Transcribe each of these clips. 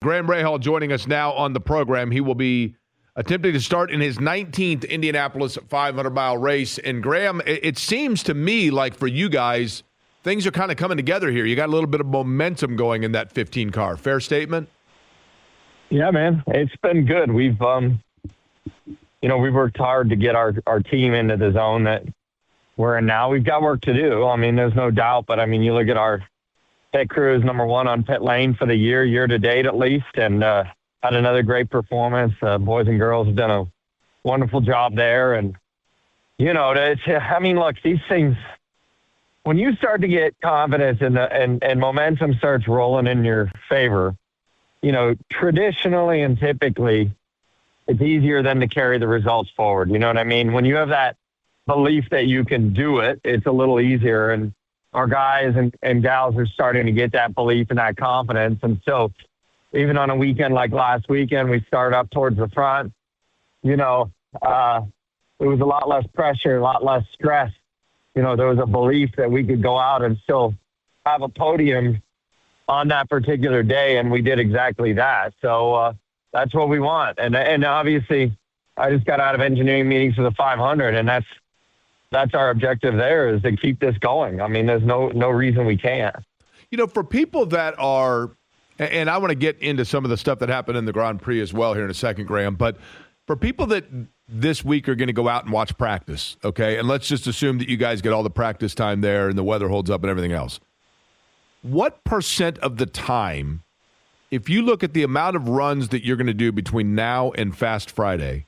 Graham Rahal joining us now on the program. He will be attempting to start in his 19th Indianapolis 500-mile race. And, Graham, it seems to me like for you guys, things are kind of coming together here. You got a little bit of momentum going in that 15 car. Fair statement? Yeah, man. It's been good. We've worked hard to get our team into the zone that we're in now. We've got work to do. I mean, there's no doubt. But, I mean, you look at our pit crew is number one on pit lane for the year to date at least, and had another great performance. Boys and girls have done a wonderful job there. And, look, these things, when you start to get confidence and momentum starts rolling in your favor, traditionally and typically, it's easier than to carry the results forward. You know what I mean? When you have that belief that you can do it, it's a little easier. And our guys and gals are starting to get that belief and that confidence. And so even on a weekend like last weekend, we started up towards the front. It was a lot less pressure, a lot less stress. There was a belief that we could go out and still have a podium on that particular day, and we did exactly that. So that's what we want. And obviously, I just got out of engineering meetings for the 500, and that's our objective there, is to keep this going. I mean, there's no reason we can't. For people that are, and I want to get into some of the stuff that happened in the Grand Prix as well here in a second, Graham, but for people that this week are going to go out and watch practice, okay, and let's just assume that you guys get all the practice time there and the weather holds up and everything else, what % of the time, if you look at the amount of runs that you're going to do between now and Fast Friday,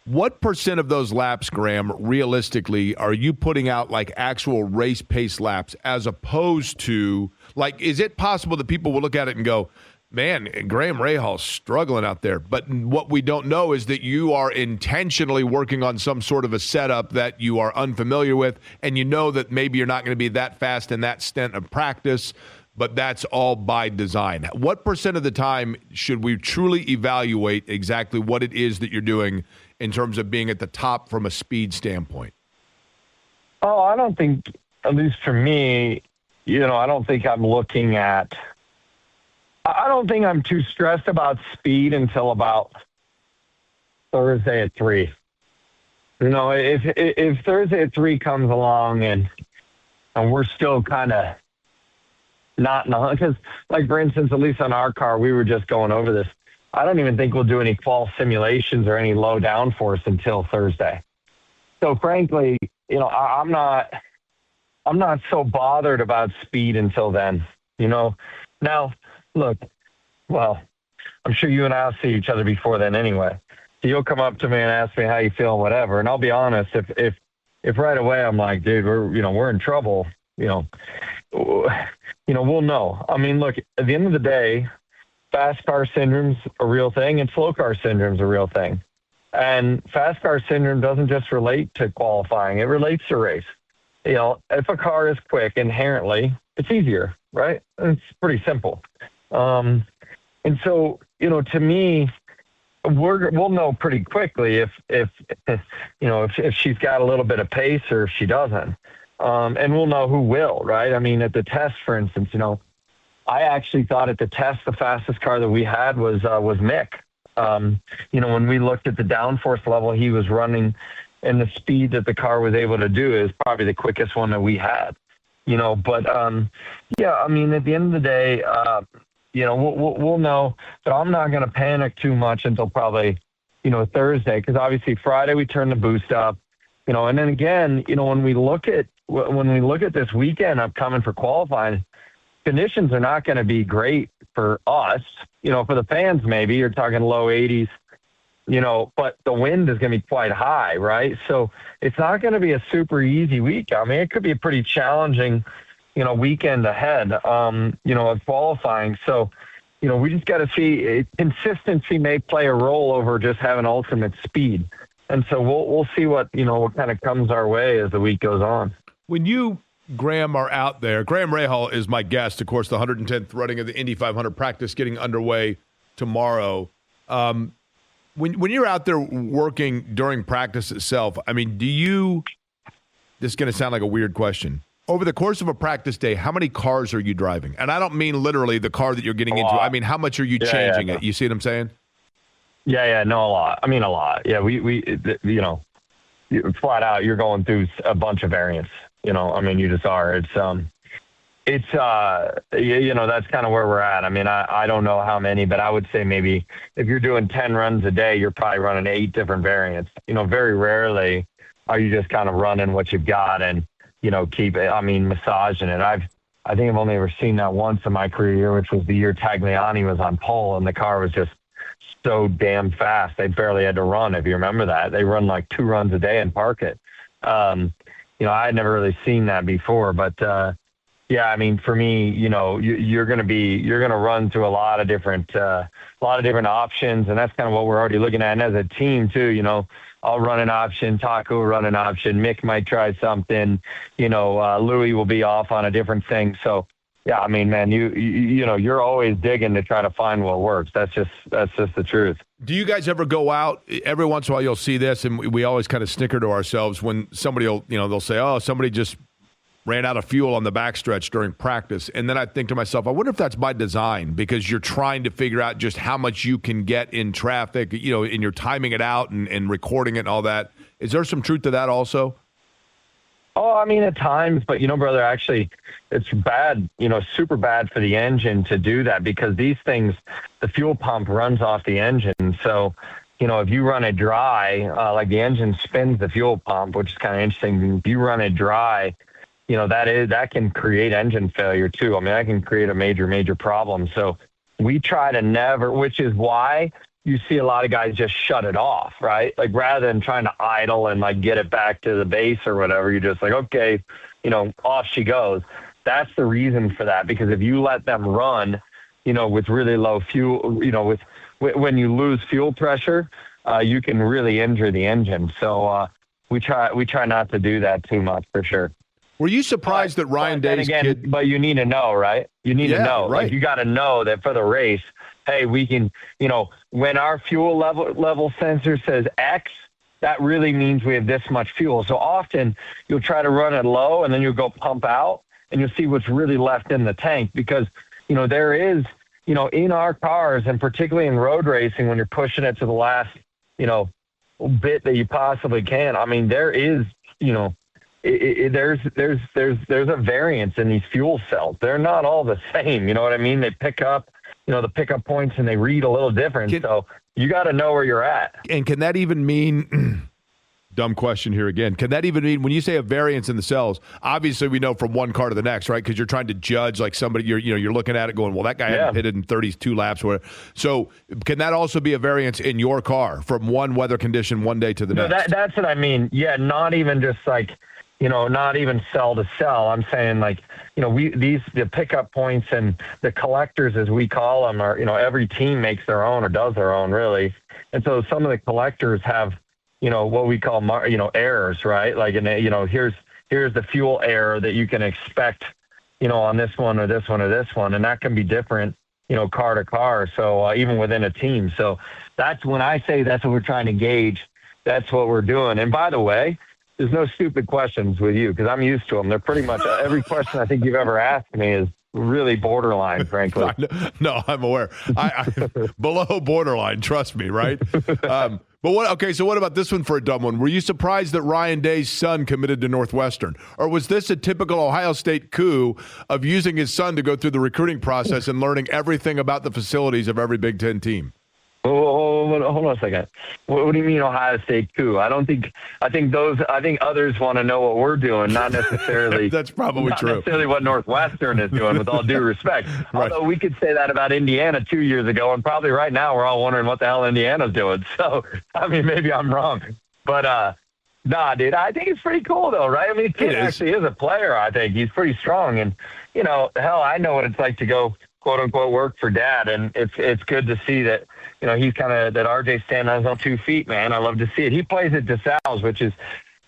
what % of those laps, Graham, realistically, are you putting out like actual race pace laps as opposed to, like, is it possible that people will look at it and go, man, Graham Rahal's struggling out there. But what we don't know is that you are intentionally working on some sort of a setup that you are unfamiliar with, and you know that maybe you're not going to be that fast in that stint of practice, but that's all by design. What % of the time should we truly evaluate exactly what it is that you're doing in terms of being at the top from a speed standpoint? Oh, I don't think, at least for me, I don't think I'm looking at, I don't think I'm too stressed about speed until about Thursday at 3. If Thursday at 3 comes along and we're still kind of not, because, like, for instance, at least on our car, we were just going over this. I don't even think we'll do any qual simulations or any low downforce until Thursday. So frankly, I'm not so bothered about speed until then. Now, look, well, I'm sure you and I'll see each other before then anyway. So you'll come up to me and ask me how you feel and whatever. And I'll be honest, if right away I'm like, dude, we're in trouble, we'll know. I mean, look, at the end of the day, fast car syndrome's a real thing and slow car syndrome's a real thing. And fast car syndrome doesn't just relate to qualifying. It relates to race. If a car is quick, inherently, it's easier, right? It's pretty simple. And so, to me, we'll know pretty quickly if she's got a little bit of pace or if she doesn't. And we'll know who will, right? I mean, at the test, for instance, I actually thought at the test the fastest car that we had was Mick. When we looked at the downforce level he was running and the speed that the car was able to do is probably the quickest one that we had. But I mean, at the end of the day, we'll know. But I'm not going to panic too much until probably Thursday, because obviously Friday we turn the boost up. And then again, when we look at this weekend upcoming for qualifying, conditions are not going to be great for us. For the fans, maybe you're talking low 80s, but the wind is going to be quite high, right? So it's not going to be a super easy week. I mean, it could be a pretty challenging, weekend ahead, of qualifying. So, we just got to see. Consistency may play a role over just having ultimate speed. And so we'll see what kind of comes our way as the week goes on. When you, Graham, are out there, Graham Rahal is my guest, of course, the 110th running of the Indy 500 practice getting underway tomorrow. When you're out there working during practice itself, I mean, this is going to sound like a weird question. Over the course of a practice day, how many cars are you driving? And I don't mean literally the car that you're getting into. I mean, how much are you changing it? You see what I'm saying? No, a lot. I mean, a lot. Yeah, flat out, you're going through a bunch of variants. I mean, you just are. That's kind of where we're at. I mean, I don't know how many, but I would say maybe if you're doing 10 runs a day, you're probably running 8 different variants. Very rarely are you just kind of running what you've got and, massaging it. I think I've only ever seen that once in my career, which was the year Tagliani was on pole and the car was just so damn fast. They barely had to run. If you remember that, they run like 2 runs a day and park it. I had never really seen that before, but, yeah, I mean, for me, you're going to run through a lot of different options. And that's kind of what we're already looking at. And as a team too, I'll run an option, Taco will run an option, Mick might try something, Louis will be off on a different thing. So yeah, I mean, man, you're always digging to try to find what works. That's just the truth. Do you guys ever go out? Every once in a while you'll see this, and we always kind of snicker to ourselves when somebody will, they'll say, oh, somebody just ran out of fuel on the backstretch during practice. And then I think to myself, I wonder if that's by design, because you're trying to figure out just how much you can get in traffic, and you're timing it out and recording it and all that. Is there some truth to that also? Oh, I mean, at times, but brother, actually, it's bad, super bad for the engine to do that, because these things, the fuel pump runs off the engine. So, if you run it dry, like the engine spins the fuel pump, which is kind of interesting. If you run it dry, that can create engine failure too. I mean, that can create a major problem. So we try to never, which is why you see a lot of guys just shut it off, right? Like rather than trying to idle and like get it back to the base or whatever, you're just like, okay, off she goes. That's the reason for that, because if you let them run, with really low fuel, when you lose fuel pressure, you can really injure the engine. So we try not to do that too much, for sure. Were you surprised that Ryan Day's kid? But you need to know, right? You need to know. Right. Like you got to know that for the race, hey, we can, when our fuel level sensor says X, that really means we have this much fuel. So often you'll try to run it low and then you'll go pump out and you'll see what's really left in the tank, because, there is, in our cars, and particularly in road racing, when you're pushing it to the last, bit that you possibly can. I mean, there is, there's a variance in these fuel cells. They're not all the same. You know what I mean? They pick up, the pickup points, and they read a little different. So you got to know where you're at. And can that even mean, dumb question here again, can that even mean, when you say a variance in the cells, obviously we know from one car to the next, right? Because you're trying to judge like somebody, you're looking at it going, well, that guy hadn't hit it in 32 laps or whatever. So can that also be a variance in your car from one weather condition one day to the next? That's what I mean. Yeah, not even just like, not even cell to cell. I'm saying like, the pickup points and the collectors, as we call them, are, every team makes their own or does their own really. And so some of the collectors have, what we call, errors, right? Like, here's the fuel error that you can expect, on this one or this one or this one. And that can be different, car to car. So even within a team. So that's when I say that's what we're trying to gauge. That's what we're doing. And by the way, there's no stupid questions with you, because I'm used to them. They're pretty much every question I think you've ever asked me is really borderline, frankly. No, I'm aware. I below borderline, trust me, right? But so what about this one for a dumb one? Were you surprised that Ryan Day's son committed to Northwestern? Or was this a typical Ohio State coup of using his son to go through the recruiting process and learning everything about the facilities of every Big Ten team? Hold on a second. What do you mean Ohio State coup? I think others want to know what we're doing, not necessarily. That's probably not true. Necessarily what Northwestern is doing, with all due respect. Right. Although we could say that about Indiana 2 years ago, and probably right now we're all wondering what the hell Indiana's doing. So, I mean, maybe I'm wrong, but nah, dude, I think it's pretty cool though, right? I mean, the kid actually is a player. I think he's pretty strong, and hell, I know what it's like to go quote unquote work for dad, and it's good to see that. He's kind of that RJ's standing on his own 2 feet, man. I love to see it. He plays at DeSalle's, which is,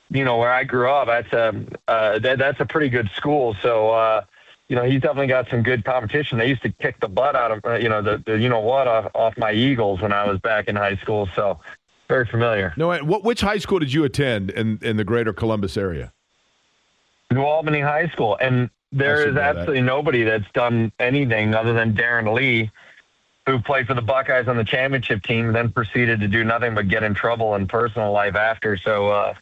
where I grew up. That's a pretty good school. So, he's definitely got some good competition. They used to kick the butt out of, off my Eagles when I was back in high school. So, very familiar. No, which high school did you attend in the greater Columbus area? New Albany High School. And there is absolutely nobody that's done anything other than Darren Lee, who played for the Buckeyes on the championship team, then proceeded to do nothing but get in trouble in personal life after. So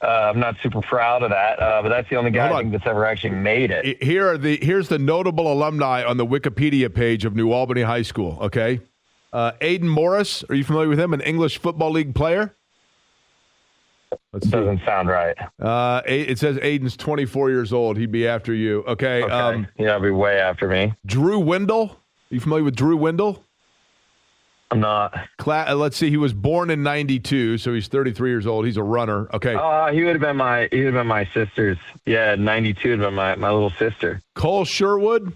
I'm not super proud of that, but that's the only guy I think that's ever actually made it. Here's the notable alumni on the Wikipedia page of New Albany High School, okay? Aiden Morris, are you familiar with him, an English Football League player? Doesn't sound right. It says Aiden's 24 years old. He'd be after you, okay? Yeah, he'll be way after me. Drew Windle, are you familiar with Drew Windle? I'm not. Let's see. He was born in '92, so he's 33 years old. He's a runner. Okay. He would have been my sister's. Yeah, '92 would have been my little sister. Cole Sherwood.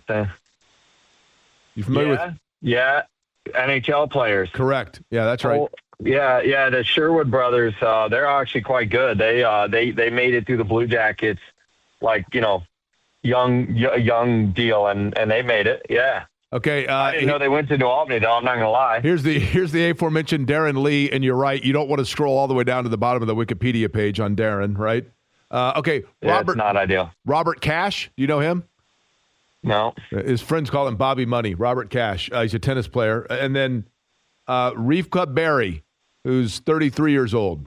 You familiar with? Yeah, NHL players. Correct. Yeah, that's right. Yeah. The Sherwood brothers. They're actually quite good. They made it through the Blue Jackets, like young deal, and they made it. Yeah. Okay. I didn't know they went to New Albany, though. I'm not going to lie. Here's the aforementioned Darren Lee, and you're right. You don't want to scroll all the way down to the bottom of the Wikipedia page on Darren, right? Okay. Yeah, it's not ideal. Robert Cash, you know him? No. His friends call him Bobby Money. Robert Cash. He's a tennis player. And then Rivka Berry, who's 33 years old.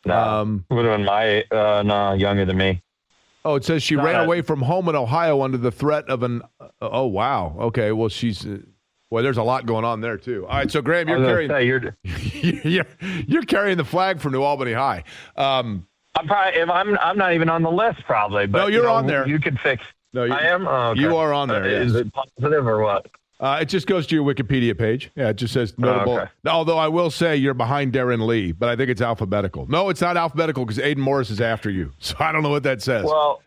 No. Would have been younger than me. Oh, it says she ran away from home in Ohio under the threat of an. Oh, wow. Okay. Well, there's a lot going on there too. All right. So, Graham, you're carrying the flag from New Albany High. I'm not even on the list, probably. But no, you're on there. You can fix. No, I am. Oh, okay. You are on there. Is it positive or what? It just goes to your Wikipedia page. Yeah, it just says notable. Okay. Although I will say you're behind Darren Lee, but I think it's alphabetical. No, it's not alphabetical because Aiden Morris is after you. So I don't know what that says. Well,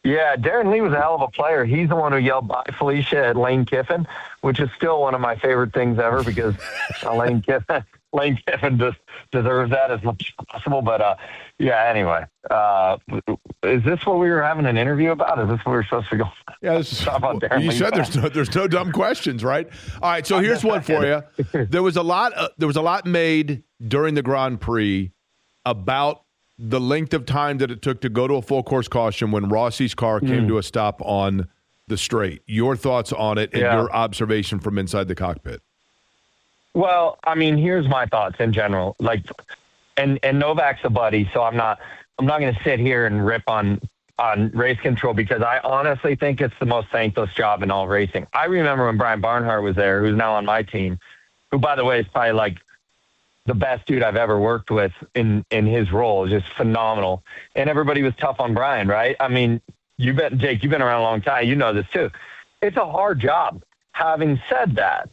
yeah, Darren Lee was a hell of a player. He's the one who yelled "Bye, Felicia" at Lane Kiffin, which is still one of my favorite things ever because Lane Kiffin just deserves that as much as possible. But anyway, is this what we were having an interview about? Is this what we were supposed to go? Yeah, this is about Darren Lee. You said there's no dumb questions, right? All right, so here's one for you. There was a lot made during the Grand Prix about the length of time that it took to go to a full course caution when Rossi's car came to a stop on the straight. Your thoughts on it and your observation from inside the cockpit. Well, I mean, here's my thoughts in general. Like, and Novak's a buddy, so I'm not going to sit here and rip on race control because I honestly think it's the most thankless job in all racing. I remember when Brian Barnhart was there, who's now on my team, who, by the way, is probably like the best dude I've ever worked with in his role, just phenomenal. And everybody was tough on Brian, right? I mean, Jake, you've been around a long time. You know this too. It's a hard job. Having said that,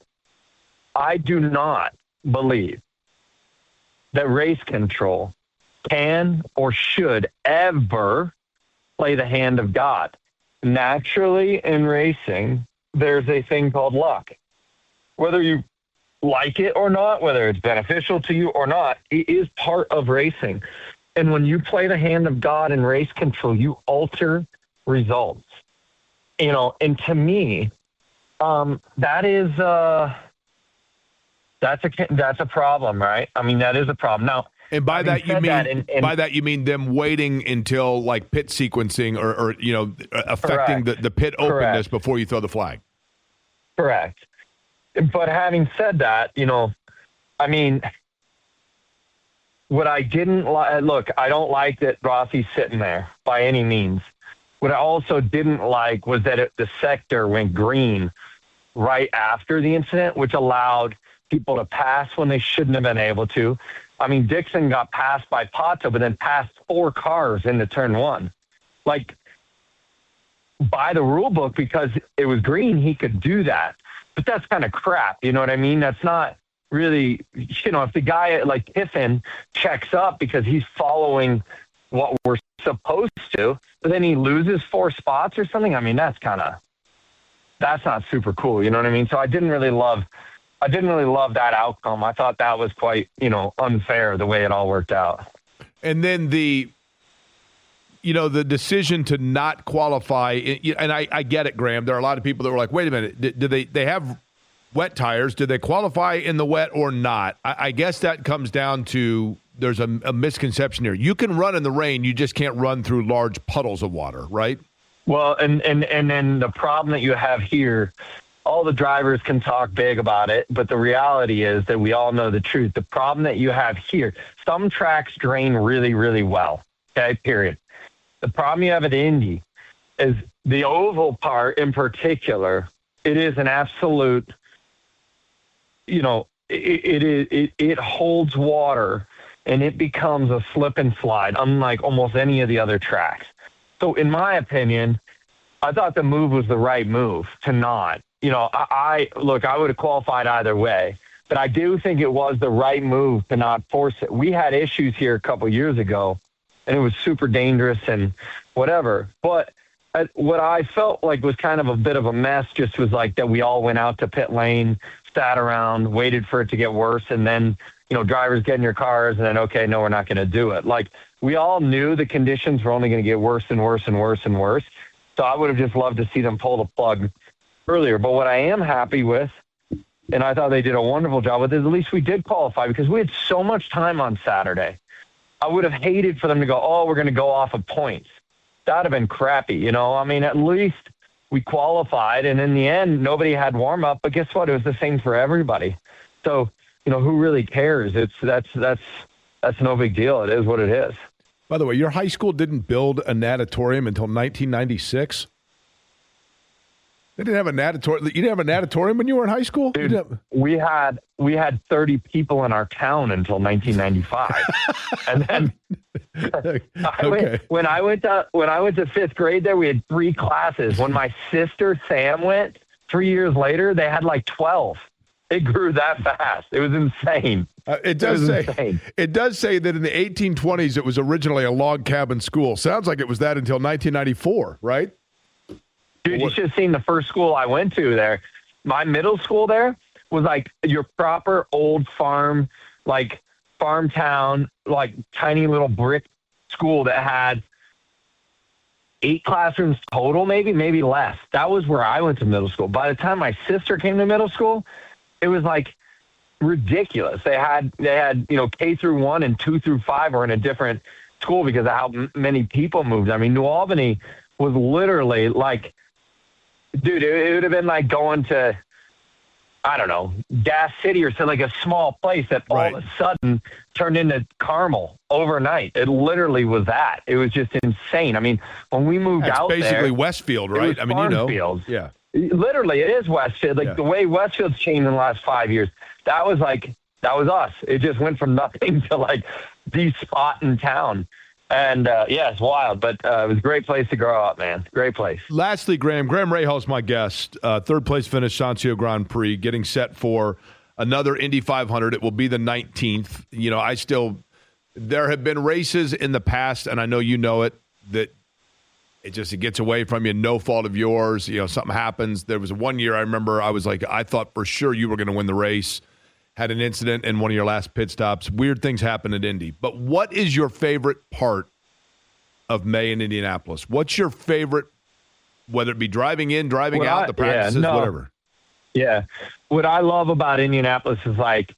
I do not believe that race control can or should ever play the hand of God. Naturally, in racing, there's a thing called luck. Whether you like it or not, whether it's beneficial to you or not, it is part of racing. And when you play the hand of God in race control, you alter results. And to me, that is that's a problem, right? I mean, that is a problem. Now, and by that you mean them waiting until like pit sequencing or affecting the pit openness before you throw the flag. Correct. But having said that, I mean, what I didn't like, look, I don't like that Rossi's sitting there by any means. What I also didn't like was that the sector went green right after the incident, which allowed people to pass when they shouldn't have been able to. I mean, Dixon got passed by Pato, but then passed 4 cars into turn 1. Like, by the rule book, because it was green, he could do that. But that's kind of crap, you know what I mean? That's not really, if the guy like Kiffin checks up because he's following what we're supposed to, but then he loses 4 spots or something, I mean, that's not super cool, you know what I mean? So I didn't really love that outcome. I thought that was quite, unfair the way it all worked out. And then the decision to not qualify, and I get it, Graham. There are a lot of people that were like, wait a minute, do they have wet tires. Did they qualify in the wet or not? I guess that comes down to there's a misconception here. You can run in the rain, you just can't run through large puddles of water, right? Well, and then the problem that you have here, all the drivers can talk big about it, but the reality is that we all know the truth. The problem that you have here, some tracks drain really, really well, okay, period. The problem you have at Indy is the oval part in particular, it is an absolute, it holds water and it becomes a slip and slide, unlike almost any of the other tracks. So in my opinion, I thought the move was the right move to not. I would have qualified either way, but I do think it was the right move to not force it. We had issues here a couple years ago, and it was super dangerous and whatever. But what I felt like was kind of a bit of a mess just was like that we all went out to pit lane, sat around, waited for it to get worse, and then, drivers get in your cars and then, okay, no, we're not going to do it. Like, we all knew the conditions were only going to get worse and worse and worse and worse. So I would have just loved to see them pull the plug earlier. But what I am happy with, and I thought they did a wonderful job with, is at least we did qualify because we had so much time on Saturday. I would have hated for them to go, oh, we're going to go off of points. That would have been crappy, at least we qualified, and in the end, nobody had warm-up. But guess what? It was the same for everybody. So, who really cares? That's no big deal. It is what it is. By the way, your high school didn't build a natatorium until 1996? They didn't have a natatorium. You didn't have a natatorium when you were in high school? Dude, we had 30 people in our town until 1995. And then when I went to fifth grade there, we had 3 classes. When my sister Sam went 3 years later, they had like 12. It grew that fast. It was insane. It does say that in the 1820s it was originally a log cabin school. Sounds like it was that until 1994, right? Dude, you should have seen the first school I went to there. My middle school there was like your proper old farm, like farm town, like tiny little brick school that had 8 classrooms total, maybe less. That was where I went to middle school. By the time my sister came to middle school, it was like ridiculous. They had K through 1 and 2 through 5 were in a different school because of how many people moved. I mean, New Albany was literally like, dude, it would have been like going to, I don't know, Gas City or something, like a small place that all of a sudden turned into Carmel overnight. It literally was that. It was just insane. I mean, when we moved out there. It's basically Westfield, right? I mean, fields. Yeah. Literally, it is Westfield. Like the way Westfield's changed in the last 5 years, that was us. It just went from nothing to like the spot in town. And, it's wild, but it was a great place to grow up, man. Great place. Lastly, Graham Rahal is my guest. Third place finish, Sancio Grand Prix, getting set for another Indy 500. It will be the 19th. There have been races in the past, and I know you know it, that it gets away from you, no fault of yours. Something happens. There was one year I remember I thought for sure you were going to win the race. Had an incident in one of your last pit stops. Weird things happen at Indy. But what is your favorite part of May in Indianapolis? What's your favorite, whether it be driving in, driving out, the practices, whatever? Yeah. What I love about Indianapolis is like,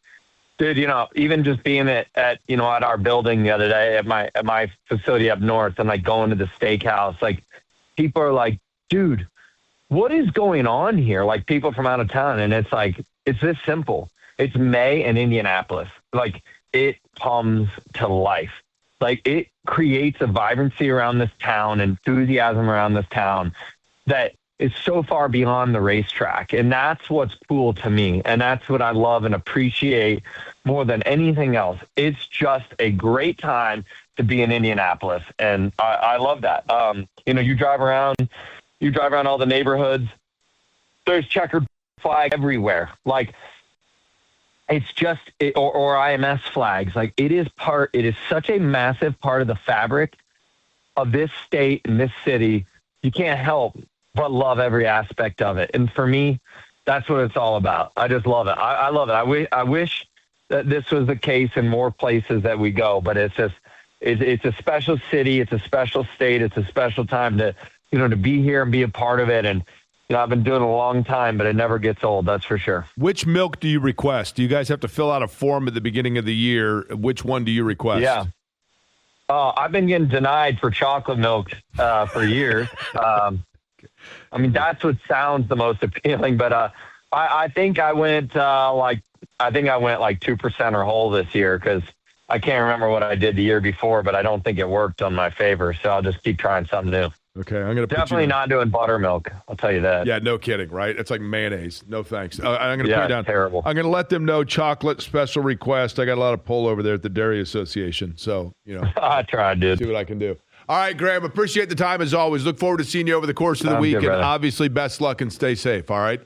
dude, even just being at our building the other day at my facility up north and like going to the steakhouse, like people are like, dude, what is going on here? Like people from out of town. And it's like, it's this simple. It's May in Indianapolis. Like it comes to life. Like it creates a vibrancy around this town, enthusiasm around this town that is so far beyond the racetrack. And that's what's cool to me. And that's what I love and appreciate more than anything else. It's just a great time to be in Indianapolis. And I love that. You drive around all the neighborhoods. There's checkered flag everywhere. Like, it's just, or IMS flags. Like it is such a massive part of the fabric of this state and this city. You can't help but love every aspect of it. And for me, that's what it's all about. I just love it. I love it. I wish that this was the case in more places that we go, but it's a special city. It's a special state. It's a special time to be here and be a part of it. And, I've been doing it a long time, but it never gets old. That's for sure. Which milk do you request? Do you guys have to fill out a form at the beginning of the year? Which one do you request? Yeah. I've been getting denied for chocolate milk for years. I mean, that's what sounds the most appealing, but I think I went like 2% or whole this year because I can't remember what I did the year before, but I don't think it worked on my favor. So I'll just keep trying something new. Okay, I'm gonna definitely not doing buttermilk. I'll tell you that. Yeah, no kidding, right? It's like mayonnaise. No thanks. I'm gonna put it down. Terrible. I'm gonna let them know chocolate special request. I got a lot of pull over there at the Dairy Association, so I tried, dude. See what I can do. All right, Graham. Appreciate the time as always. Look forward to seeing you over the course of the week, good, and brother. obviously, best luck and stay safe. All right.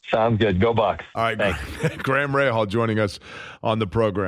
Sounds good. Go Bucks. All right, thanks. Graham Rahal joining us on the program.